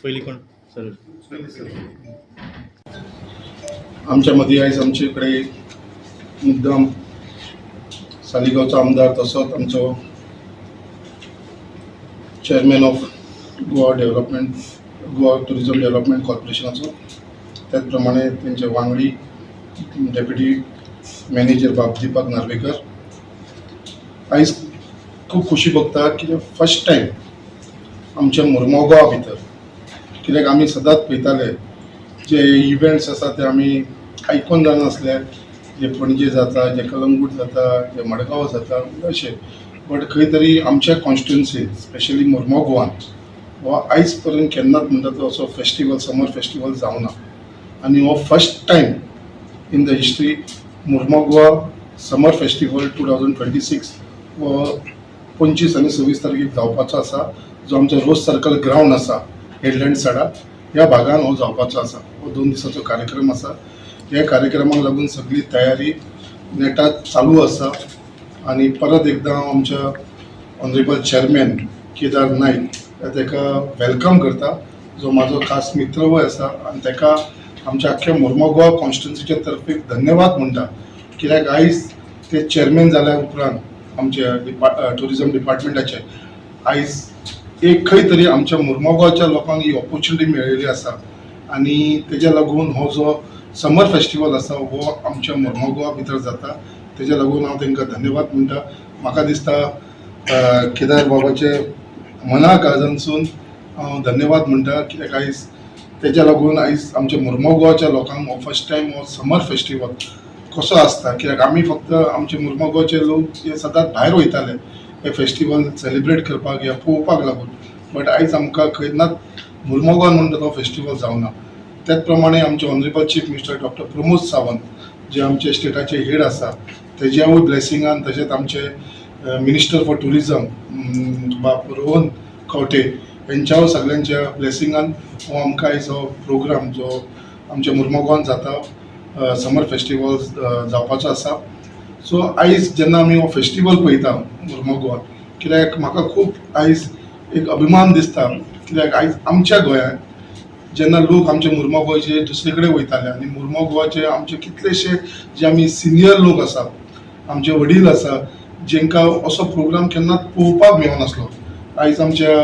पहिली कोण सर? आमच्या मध्ये आयज आमचे कडेन मुद्दाम सालिगांवचो आमदार तसोच आमचो chairman of Goa tourism development कॉर्पोरेशनाचो, त्याच प्रमाणे त्यांचे वांगडी डेप्युटी मॅनेजर दीपक नार्वेकर. आयज खूब खुशी भोगता की फर्स्ट टायम आमच्या मुरमगांव गोवा भितर, कित्याक आमी सदांच पळयताले जे इव्हेंट्स आसा ते आमी आयकून जानासले, जे पणजे जाता, जे कलंगूट जाता, जे मडगांव जाता अशें. बट खंय तरी आमच्या कॉन्स्टिट्युन्सीन स्पेशली मुरमगांव गोवान हो आयज पर्यंत केन्नाच म्हणटा तो असो फेस्टिवल, समर फेस्टिवल जावना. आनी हो first time in the history Mormugao Goa summer festival 2026 हो 25 आनी 26 तारखेक जावपाचो आसा, जो आमचो रोज सर्कल ग्राउंड आसा हेडलँड साडा ह्या भागान हो जावपाचो आसा. हो 2 दिसाचो कार्यक्रम आसा. ह्या कार्यक्रमाक लागून सगळी तयारी नेटात चालू आसा. आनी परत एकदां हांव आमच्या ऑनरेबल चेअरमॅन केदार नाईक ताका वेलकम करता, जो म्हाजो खास मित्रवय आसा, आनी ताका आमच्या आख्ख्या मुरमगांव गोवा कॉन्स्टिट्युन्सीच्या तर्फे धन्यवाद म्हणटा. कित्याक आयज ते चेअरमॅन जाल्या उपरांत आमच्या टुरिझम डिपार्टमेंटाचे आयज एक खंय तरी आमच्या मुरमगांव गोवाच्या लोकांक ही ऑपॉर्च्युनिटी मेळिल्ली आसा. आनी तेज्या लागून हो जो समर फेस्टिवल आसा हो आमच्या मुरमगांव गोवा भितर जाता. तेज्या लागून हांव तांकां धन्यवाद म्हणटा. म्हाका दिसता केदार बाबाचे मना काळजांतसून हांव धन्यवाद म्हणटा, कित्याक आयज तेज्या लागून आयज आमच्या मुरमगांव गोवाच्या लोकांक हो फर्स्ट टायम हो समर फेस्टिवल कसो आसता. कित्याक आमी फक्त आमचे मुरमगांव गोवाचे लोक हे सदांच भायर वयताले हे फेस्टिवल सेलिब्रेट करपाक या पळोवपाक लागून. बट आयज आमकां खंयनाच मुरमगांव गोवान म्हणटा तो फेस्टिवल जावना. त्याच प्रमाणे आमचे honourable chief minister doctor Pramod Sawant जे आमचे स्टेटाचे हेड आसा तेज्यावूय ब्लेसिंगान, तशेंच आमचे minister for tourism Rohan Khaunte यांच्यावर सगळ्यांच्या ब्लेसिंगान हो आमकां आयज हो प्रोग्राम जो आमच्या मुरमगांव गोवान जाता समर फेस्टिवल जावपाचो आसा. सो आयज जेन्ना आमी हो फेस्टिवल पळयता मुरमगांव गोवान, कित्याक म्हाका खूब आयज एक अभिमान दिसता, कित्याक आयज आमच्या गोंयांत जेन्ना लोक आमचे मुरमगांव गोवाचे दुसरे कडेन वयताले आनी मुरमगांव गोवाचे आमचे कितलेशे जे आमी सिनियर लोक आसा, आमचे वडील आसा, जेंकां असो प्रोग्राम केन्नाच पळोवपाक मेळनासलो, आयज आमच्या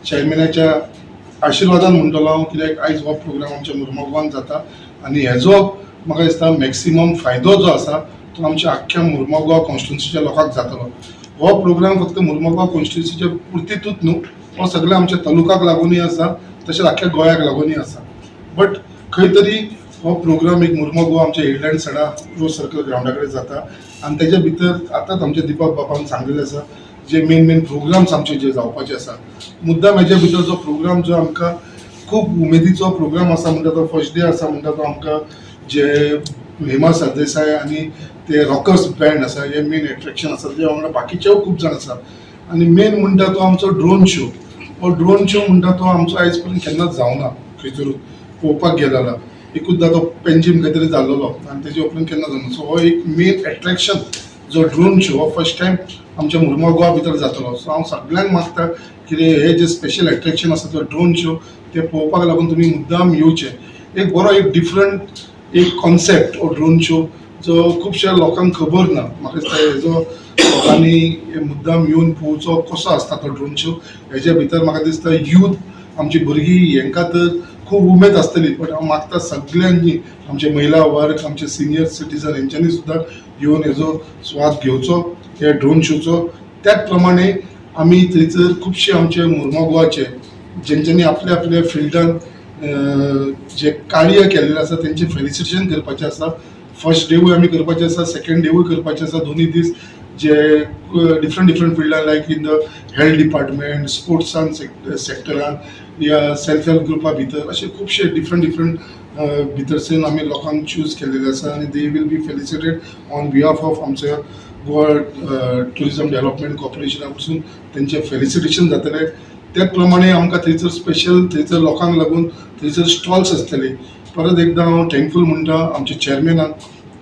चेअरमॅनाच्या आशिर्वादान म्हणटलो हांव, कित्याक आयज हो प्रोग्राम आमच्या मुरमगांव गोवान जाता. आनी हेजो म्हाका दिसता मॅक्सिमम फायदो जो आसा तो आमच्या आख्ख्या मुरमगांव गोवा कॉन्स्टिट्युन्सीच्या लोकांक जातलो. हो प्रोग्राम फक्त मुरमगांव गोवा कॉन्स्टिट्युन्सीच्या पुर्तीतूच न्हू, हो सगळ्या आमच्या तालुकाक लागूनय आसा, तशेंच आख्ख्या गोंयाक लागूनय आसा. बट खंय तरी हो प्रोग्राम एक मुरमगांव गोवा आमच्या हेडलँड साडा रोज सर्कल ग्राउंडा कडेन जाता. आनी तेज्या भितर आतांच आमचे दीपक बाबान सांगलेलें आसा जे मेन प्रोग्राम्स आमचे जे जावपाचे आसा. मुद्दाम हेज्या भितर जो प्रोग्राम जो आमकां खूब उमेदीचो प्रोग्राम आसा म्हणटा तो फर्स्ट डे आसा म्हणटा तो आमकां जे हेमा सरदेसाय आनी ते रॉकर्स बँड आसा हे मेन एट्रॅक्शन आसा. ते वांगडा बाकीचेय खूब जाण आसा. आनी मेन म्हणटा तो आमचो ड्रोन शो. हो ड्रोन शो म्हणटा तो आमचो आयज पर्यंत केन्नाच जावना खंयसरूय पळोवपाक गेल्यार. एकूचदां तो पेंजीम खंय तरी जाल्लो आनी तेजे उपरांत केन्ना जावना. सो हो एक मेन एट्रॅक्शन जो ड्रोन शो हो फर्स्ट टायम आमच्या मुरमगांव गोवा भितर जातलो. सो हांव सगळ्यांक मागता की हे जे स्पेशल एट्रॅक्शन आसा तो ड्रोन शो ते पळोवपाक लागून तुमी मुद्दाम येवचे. एक बरो एक डिफरंट एक कॉन्सेप्ट हो ड्रोन शो जो खुबश्या लोकांक खबर ना. म्हाका दिसता हेजो लोकांनी मुद्दाम येवन पळोवचो कसो आसता तो ड्रोन शो. हेज्या भितर म्हाका दिसता यूथ आमची भुरगीं हेंकां तर खूब उमेद आसतली. बट हांव मागता सगळ्यांनी आमचे महिला वर्ग, आमचे सिनियर सिटीजन हेंच्यांनी सुद्दां येवन हेजो स्वाद घेवचो ह्या ड्रोन शोचो. त्याच प्रमाणे आमी थंयसर खुबशे आमचे मुरमगांव गोवाचे जेंच्यांनी आपल्या आपल्या फिल्डान जे कार्य केल्लें आसा तेंचे फेलिसिटेशन करपाचें आसा. फर्स्ट डेवूय आमी करपाचें आसा, सेकंड डेवूय करपाचें आसा. दोनूय दीस जे डिफरंट फिल्डान लायक इन द हेल्थ डिपार्टमेंट, स्पोर्ट्सान सेक्टरान या सेल्फ हेल्प ग्रुपा भितर अशे खुबशे डिफरंट भितरसून आमी लोकांक चूज केल्लेले आसा. आनी they will be felicitated on behalf of आमच्या गोवा टुरिझम डेव्हलपमेंट कॉर्पोरेशना कडसून तेंचे फेलिसिटेशन जातले. त्याच प्रमाणे आमकां थंयसर स्पेशल थंयसर लोकांक लागून थंयसर स्टॉल्स आसतले. परत एकदां हांव थँकफूल म्हणटा आमच्या चेअरमॅनाक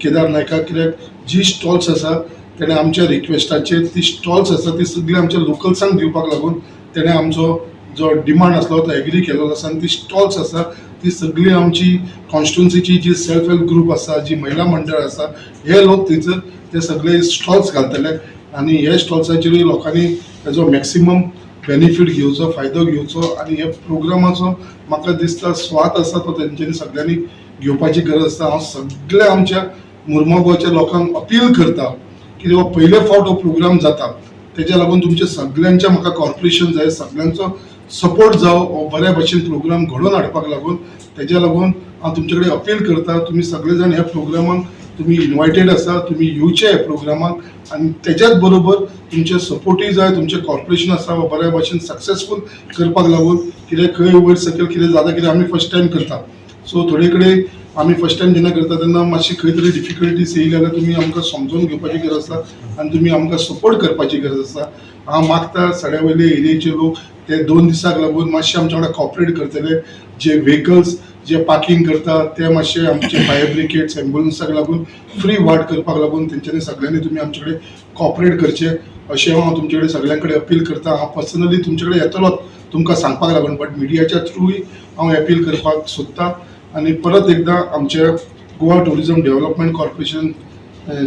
केदार नायकाक, कित्याक जी स्टॉल्स आसा तेणें आमच्या रिक्वेस्टाचेर ती स्टॉल्स आसा ती सगळी आमच्या लोकल्सांक दिवपाक लागून तेणें आमचो जो डिमांड आसलो तो एग्री केलेलो आसा आनी ती स्टॉल्स आसा ती सगळी आमची कॉन्स्टिट्युन्सीची जी सेल्फ हेल्प ग्रुप आसा जी महिला मंडळ आसा हे लोक थंयसर ते सगळे स्टॉल्स घालतले आनी हे स्टॉल्साचेर लोकांनी हेजो मॅक्सिमम बेनिफीट घेवचो फायदो घेवचो आनी हे प्रोग्रामाचो म्हाका दिसता स्वाद आसा तो तेंच्यांनी सगळ्यांनी घेवपाची गरज आसा. हांव सगळ्या आमच्या मुर्मगांवच्या गोवाच्या लोकांक अपील करता की हो पयले फावट हो प्रोग्राम जाता तेज्या लागून तुमच्या सगळ्यांच्या म्हाका कॉर्पोरेशन जाय सगळ्यांचो सपोर्ट जावं हो बऱ्या भशेन प्रोग्राम घडोवन हाडपाक लागून तेज्या लागून हांव तुमचे कडेन अपील करता तुमी सगळे जाण ह्या प्रोग्रामाक तुम्ही इन्वायटेड आसा तुम्ही येवचे ह्या प्रोग्रामाक आनी तेच्याच बरोबर तुमचे सपोर्टूय जाय तुमचे कॉर्पोरेशन आसा हो बऱ्या भशेन सक्सेसफूल करपाक लागून कितें खंय वयर सकयल कितें जाता कितें आमी फर्स्ट टायम करता सो थोडे कडेन आमी फर्स्ट टायम जेन्ना करता तेन्ना मातशी खंय तरी डिफिकल्टीज येयली जाल्यार तुमी आमकां समजून घेवपाची गरज आसा आनी तुमी आमकां सपोर्ट करपाची गरज आसा. हांव मागता सड्यावयले एरियेचे लोक ते 2 दिसाक लागून मातशे आमच्या वांगडा कॉपरेट करतले जे व्हेकल्स जे पार्किंग करतात ते मातशे आमचे फायर ब्रिगेड्स एम्ब्युलन्साक लागून फ्री वाट करपाक लागून तेंच्यांनी सगळ्यांनी तुमी आमचे कडेन कॉपरेट करचे अशें हांव तुमचे कडेन सगळ्यां कडेन अपील करता. हांव पर्सनली तुमचे कडेन येतलोच तुमकां सांगपाक लागून बट मिडियाच्या थ्रूय हांव अपील करपाक सोदतां आनी परत एकदां आमचे Goa tourism development corporation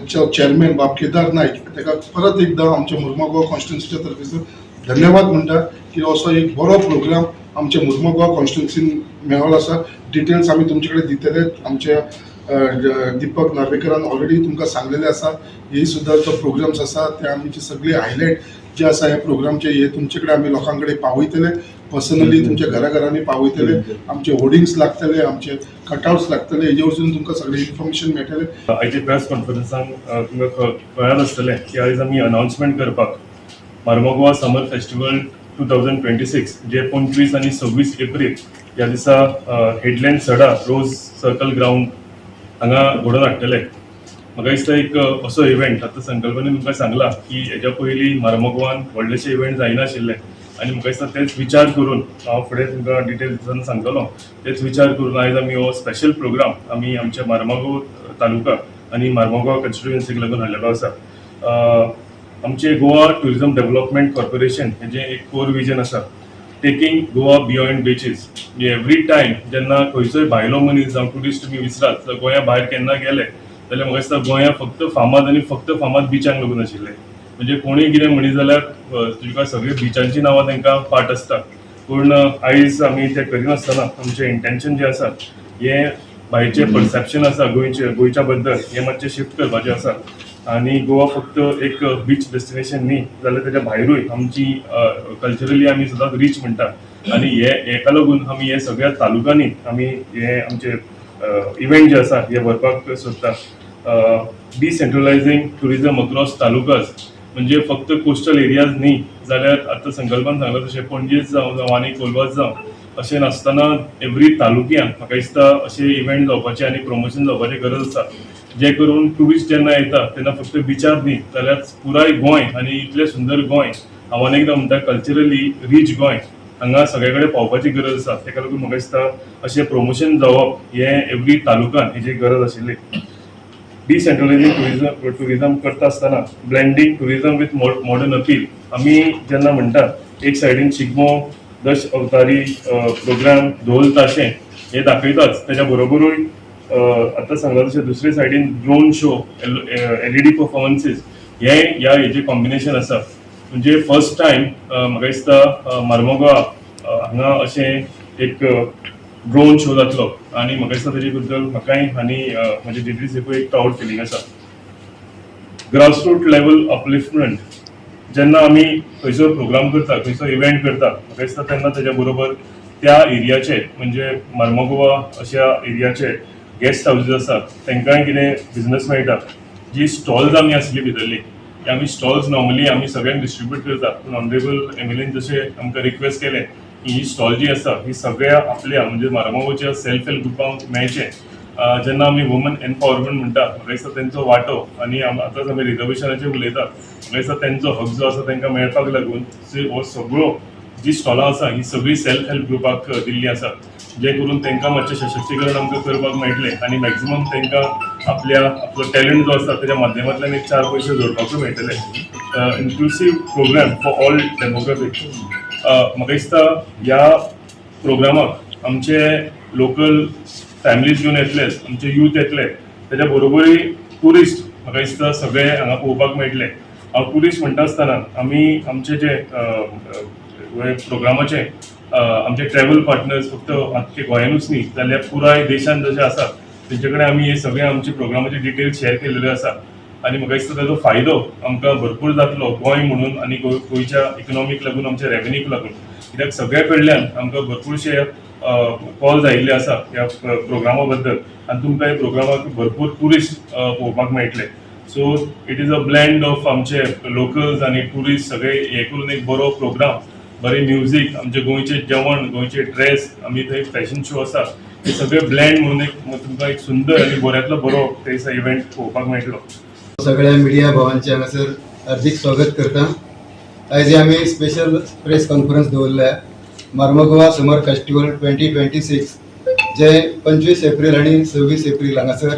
chairman बाब केदार नायक ताका परत एकदां आमच्या मुर्मा गोवा कॉन्स्टिट्युन्सीच्या तर्फेसून धन्यवाद म्हणटा की असो एक बरो प्रोग्राम आमच्या मुर्मा गोवा कॉन्स्टिट्युन्सीन मेळ्ळो आसा. डिटेल्स आमी तुमचे कडेन दितले आमच्या दीपक नार्वेकरान ऑलरेडी तुमकां सांगलेले आसा. हे सुद्दां जो प्रोग्राम्स आसा ते आमचे सगळे हायलायट जे आसा ह्या प्रोग्रामचे हे तुमचे कडेन आमी लोकां कडेन पावयतले पर्सनली तुमच्या घराघरांनी पावयतले आमचे होर्डिंग्स लागतले आमचे कटआउट्स लागतले हेजे वरसून तुमकां सगळे इन्फॉर्मेशन मेळटले. आयचे प्रेस कॉन्फरन्सांक तुमकां कळ्ळात आसतलें की आयज आमी अनाउन्समेंट करपाक मार्मा गोवा समर फेस्टिवल 2026 जे 25 आनी 26 एप्रील ह्या दिसा हेडलँड सडा रोज सर्कल ग्राउंड हांगा घडोवन हाडटले. म्हाका दिसता एक असो इव्हेंट आतां संकल्पने तुमकां सांगला की हेच्या पयलीं मार्मा गोवान व्हडलेशे इव्हेंट जायनाशिल्ले आनी म्हाका दिसता तेच विचार करून हांव फुडें तुमकां डिटेल्सान सांगतलो. तेच विचार करून आयज आमी हो स्पेशल प्रोग्राम आमी आमच्या मार्मागोव तालुका आनी मार्मागोवा कॉन्स्टिट्युएन्सीक लागून हाडलेलो आसा. आमचे गोवा टुरिजम डेव्हलपमेंट कॉर्पोरेशन हेजें एक कोर विजन आसा taking Goa beyond beaches. Every time जेन्ना खंयचोय भायलो मनीस जावं ट्युरिस्ट तुमी विचारात जाल्यार गोंया भायर केन्ना गेले जाल्यार म्हाका दिसता गोंया फक्त फामाद आनी फक्त फामाद बिचांक लागून आशिल्ले. म्हणजे कोणूय कितें म्हणत जाल्यार तुका सगळी बिचांची नांवां तांकां पाठ आसता पूण आयज आमी तें करिनासतना आमचें इंटेंशन जें आसा हें भायरचें परसेप्शन आसा गोंयच्या बद्दल हें मातशें शिफ्ट करपाचें आसा आनी गोवा फक्त एक बीच डेस्टिनेशन न्ही जाल्यार तेच्या भायरूय आमची कल्चरली आमी सदांच रीच म्हणटा आनी हेका लागून आमी हे सगळ्या तालुकांनी आमी हे आमचे इव्हेंट जे आसा हे व्हरपाक सोदता. डिसेंट्रलायझींग टुरिजम अक्रॉस तालुकाज म्हणजे फक्त कोस्टल एरियाज न्ही जाल्यार आतां संकल्पान सांगला तशें पणजेच जावं आनी कोलवाच जावं अशें नासतना एवरी तालुक्यान म्हाका दिसता अशे इव्हेंट जावपाचे आनी प्रमोशन जावपाची गरज आसा जे करून ट्युरिस्ट जेन्ना येता तेन्ना फक्त बिचार न्ही जाल्यार पुराय गोंय आनी इतलें सुंदर गोंय हांव अनेकदां म्हणटा कल्चरली रीच गोंय हांगा सगळे कडेन पावपाची गरज आसा. तेका लागून म्हाका दिसता अशें प्रमोशन जावप हें एवरी तालुकान हेजी गरज आशिल्ली. डिसेंट्रलायझींग टुरिजम करता आसतना blending tourism with modern appeal आमी जेन्ना म्हणटा एक सायडीन शिगमो दश अवतारी प्रोग्राम धोल ताशें हे दाखयताच तेच्या बरोबरूय आतां सांगला तशें दुसरे सायडीन ड्रोन शो LED परफॉर्मन्सीस हेजे कॉम्बिनेशन आसा. म्हणजे फर्स्ट टायम म्हाका दिसता मार्मागोवा हांगा अशें एक ड्रोन शो जातलो आनी म्हाका दिसता तेजे बद्दल म्हाकाय आनी म्हजे डिटेल्सूय एक प्राउड फिलींग आसा. ग्रासरूट लेवल अपलिफ्टमेंट जेन्ना आमी खंयचो प्रोग्राम करता खंयचो इव्हेंट करता म्हाका दिसता तेन्ना तेच्या बरोबर त्या एरियाचे म्हणजे मार्मागोवा अशा एरियाचे गेस्ट हाऊसीस आसा तांकांय कितें बिझनस मेळटा. जी स्टॉल्स आमी आसली भितरली ती आमी स्टॉल्स नॉर्मली आमी सगळ्यांक डिस्ट्रिब्यूट करता पूण ऑनरेबल एमएलएन जशें आमकां रिक्वेस्ट केलें की ही स्टॉल जी आसा ही सगळ्या आपल्या म्हणजे मार्मागोवाच्या सेल्फ हेल्प ग्रुपांक मेळचे. जेन्ना आमी वुमन एम्पावरमेंट म्हणटा म्हाका दिसता तेंचो वांटो आनी आतांच आमी रिजर्वेशनाचेर उलयता म्हाका दिसता तेंचो हक जो आसा तांकां मेळपाक लागून हो सगळो जी स्टॉलां आसा ही सगळी सेल्फ हेल्प ग्रुपाक दिल्ली आसा जे करून तांकां मातशें सशक्तीकरण आमकां करपाक मेळटलें आनी मॅक्झिमम तांकां आपलो टॅलंट जो आसा तेच्या माध्यमांतल्यान एक 4 पयशे जोडपाकूय मेळटले. इन्क्लुसीव प्रोग्राम फॉर ऑल डेमोग्राफीक म्हाका दिसता ह्या प्रोग्रामाक आमचे लोकल फॅमिलीज घेवन येतलेच, आमचे यूथ येतले, त्याच्या बरोबरी टुरिस्ट म्हाका दिसता सगळे हांगा पळोवपाक मेळटले. हांव टुरिस्ट म्हणटा आसतना आमी आमचे जे प्रोग्रामाचे आमचे ट्रॅव्हल पार्टनर्स फक्त आख्खे गोंयानूच न्ही जाल्यार पुराय देशान जशे आसा तेंचे कडेन आमी हे सगळे आमचे प्रोग्रामाचे डिटेल्स शेअर केलेले आसा आनी म्हाका दिसता ताजो फायदो आमकां भरपूर जातलो गोंय म्हणून आनी गोंयच्या इकॉनॉमीक लागून आमच्या रेव्हेन्यूक लागून, कित्याक सगळ्या कडल्यान आमकां भरपूरशे कॉल्स आयिल्ले आसा ह्या प्रोग्रामा बद्दल आनी तुमकां ह्या प्रोग्रामाक भरपूर टुरिस्ट पळोवपाक मेळटले. So it is a blend of आमचे लोकल्स आनी टुरिस्ट सगळे हे करून एक बरो प्रोग्राम, बरें म्युझीक, आमचे गोंयचे जेवण, गोंयचे ड्रेस, आमी थंय फॅशन शो आसा, हे सगळे ब्लेंड म्हणून एक तुमकां एक सुंदर आनी बऱ्यांतलो बरो थंयसर इव्हेंट पळोवपाक मेळटलो. सगळ्या मिडिया भावांचे हांगासर हार्दिक स्वागत करता. आयज आमी स्पेशल प्रेस कॉन्फरन्स दवरल्या मार्मगोवा समर फेस्टिवल 2026 जे 25 एप्रील आणि 26 एप्रील हांगासर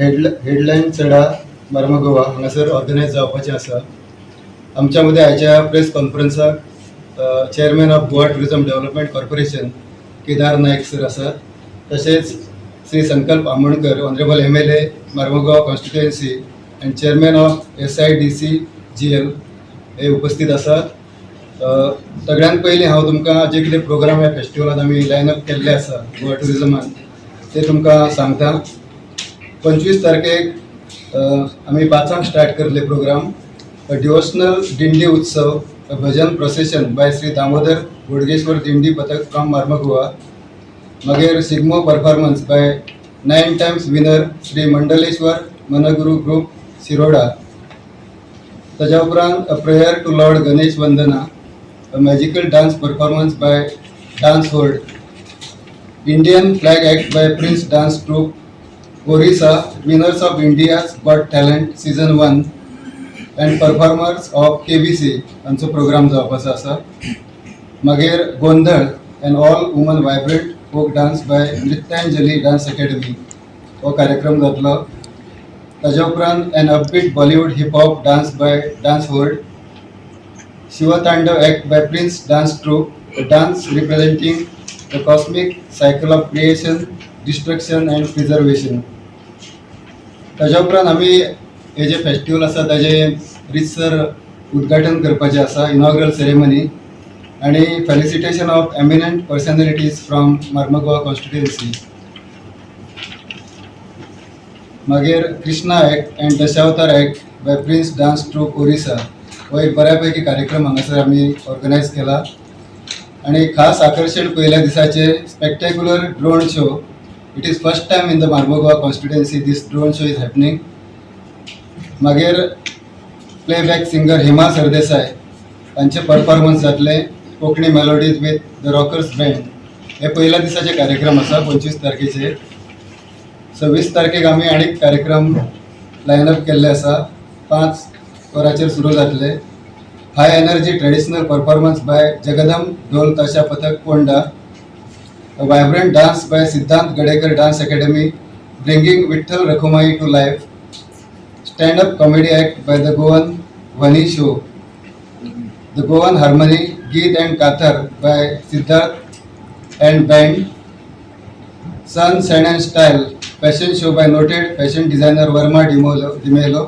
हेडलायन चढा मार्मगोवा हांगासर ऑर्गनायज जावपाचें आसा. आमच्या मदीं आयच्या प्रेस कॉन्फरन्साक chairman of Goa tourism development corporation Kedar Naik sir आसात, तशेंच Shri Sankalp Amonkar honourable MLA Marmagoa constituency and chairman of SIDCGL हे उपस्थित आसात. सगळ्यात पयलीं हांव तुमकां जे कितें प्रोग्राम ह्या फेस्टिवलांत आमी लायनअप केल्ले आसा गोवा टुरिझमान ते तुमकां सांगता. 25 तारखेक आमी 5 स्टार्ट करले programme. Devotional dindi utsav, bhajan procession by Shri Damodar Bodgeshwar dindi pathak from Marmagoa. मागीर Shigmo performance by 9 times winner Shri Mandleshwar Manguru group Shiroda. ताच्या उपरांत a prayer to lord Ganesh vandana, a magical dance performance by dance hold. Indian flag act by prince dance troupe Orissa, winners of India's got talent season 1 and performers of KBC हांचो programme जावपाचो आसा. मागीर Gondhal and all women vibrant folk dance by Nrityanjali dance academy हो कार्यक्रम जातलो. ताच्या उपरांत an upbeat Bollywood hip hop dance by dance hold. Shivtandav act by prince dance troupe, dance representing the cosmic cycle of creation, destruction and preservation. ताच्या उपरांत आमी हे जे फेस्टिवल आसा ताजे रितसर उद्घाटन करपाचें आसा, इनॉग्रल सेरेमनी आणि felicitation of eminent personalities from Marmagoa constituency. मागीर Krishna act and Dashavatar act by prince dance troupe Orissa हो एक बऱ्यापैकी कार्यक्रम हांगासर आमी ऑर्गनायज केला. आणि खास आकर्षण पहिल्या दिसाचे spectacular drone show. It is first time in the Mormugao constituency this drone show is happening. मागीर प्लेबॅक सिंगर हेमा सरदेसाय तांचे परफॉर्मन्स जातले Konkani melodies with the rockers band. हे पहिल्या दिसाचे कार्यक्रम आसा 25 तारखेचे. 26 तारखेक आमी आनीक कार्यक्रम लायनअप केल्ले आसा. 5 वरांचेर सुरू जातले. High energy traditional performance by Jagdam dhol tasha pathak Ponda. Vibrant dance by Siddhant Gadekar dance academy bringing Vitthal Rakhumai to life. Stand-up comedy act by the Goan Vani Show. The Goan Harmony, Geet and Kathar by Siddharth and Band. Sun, Sand and Style, fashion show by noted fashion designer Verma Dimelo.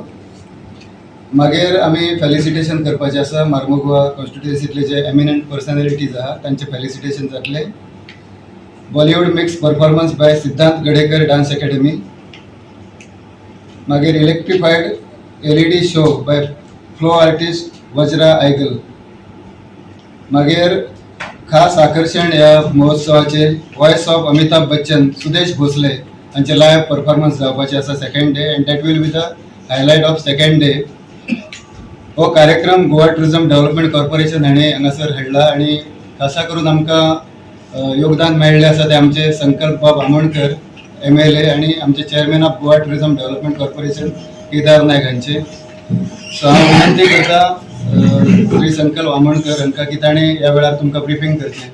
मागीर आमी felicitation करपाचें आसा. मार्मगोवा कॉन्स्टिट्युएन्सींतले जे eminent personalities आहा तांचे felicitation जातले. Bollywood mix performance bye Siddhant Gadekar dance academy. मागीर electrified LED show by flow artist Vajra Aigal. मागीर खास आकर्षण ह्या महोत्सवाचे वॉयस ऑफ अमिताभ बच्चन, सुदेश भोसले हांचे लायव्ह परफॉर्मन्स जावपाचे आसा second day and that will be the highlight of second day. हो कार्यक्रम गोवा टुरिझम डेव्हलपमेंट कॉर्पोरेशन हाणें हांगासर हाडला आणि खासा करून आमकां योगदान मेळ्ळें आसा ते आमचे संकल्प बाब आमोणकर MLA आणि आमचे chairman of Goa tourism development corporation Kedar Naik हांचे. सो हांव विनंती करता श्री संकल्प आमोणकर हांकां की ताणें ह्या वेळार तुमकां ब्रिफींग करचें.